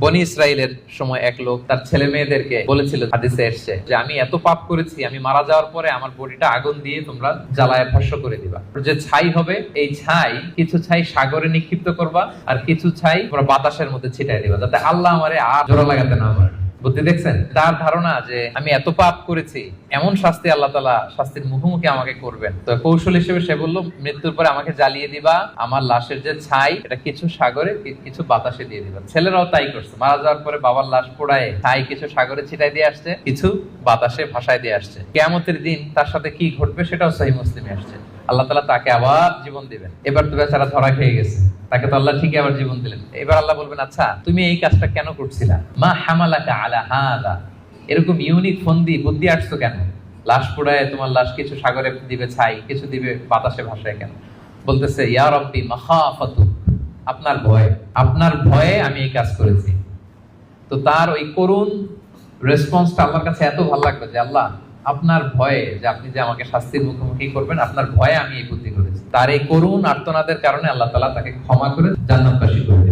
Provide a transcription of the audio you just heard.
বনি ইসরাইলের সময় এক লোক তার ছেলে মেয়েদেরকে বলেছিল, হাদিসে এসেছে যে আমি এত পাপ করেছি, আমি মারা যাওয়ার পরে আমার বডিটা আগুন দিয়ে তোমরা জ্বালায় ভস্ম করে দিবা। যে ছাই হবে, এই ছাই কিছু ছাই সাগরে নিক্ষিপ্ত করবা, আর কিছু ছাই তোমরা বাতাসের মধ্যে ছিটাই দিবা, যাতে আল্লাহ আমারে আর জোড়া লাগাতে না পারে। বুদ্ধি দেখছেন? তার ধারণা যে আমি এত পাপ করেছি, এমন শাস্তি আল্লাহ তাআলা শাস্তির মুখোমুখি আমাকে করবেন। তো কৌশল হিসেবে সে বলল, মৃত্যুর পরে আমাকে জ্বালিয়ে দিবা, আমার লাশের যে ছাই এটা কিছু সাগরে কিছু বাতাসে দিয়ে দিবা। ছেলেরাও তাই করছে, মারা যাওয়ার পরে বাবার লাশ পোড়ায় ছাই কিছু সাগরে ছিটাই দিয়ে আসছে, কিছু বাতাসে ভাসায় দিয়ে আসছে। কিয়ামতের দিন তার সাথে কি ঘটবে সেটাও সহিহ মুসলিমে আসছে। আল্লাহ তাআলা তাকে আবার জীবন দিবেন। এবার তো বেচারা ধরা খেয়ে গেছে, তাকে তো আল্লাহ ঠিকই আবার জীবন দিলেন। এবার আল্লাহ বলবেন, আচ্ছা তুমি এই কাজটা কেন করছিলা? মা হামালাকা আলা হাদা, এরকম ইউনিক ফন্দি বুদ্ধি আসছো কেন? লাশ পোড়ায় তোমার লাশ কিছু সাগরে দিবে ছাই, কিছু দিবে বাতাসে ভাসায় কেন? বলতেছে, ইয়া রাব্বি মাখাফাতু, আপনার ভয়, আপনার ভয়ে আমি এই কাজ করেছি। তো তার ওই করুণ রেসপন্সটা আল্লাহর কাছে এত ভালো লাগলো যে আল্লাহ আপনার ভয়ে, যে আপনি যে আমাকে শাস্তির মুখোমুখি করবেন, আপনার ভয়ে আমি এই বুদ্ধি করেছি। তার এই করুণ আর্তনাদের কারণে আল্লাহ তাআলা তাকে ক্ষমা করে জান্নাতবাসী করে দিলেন।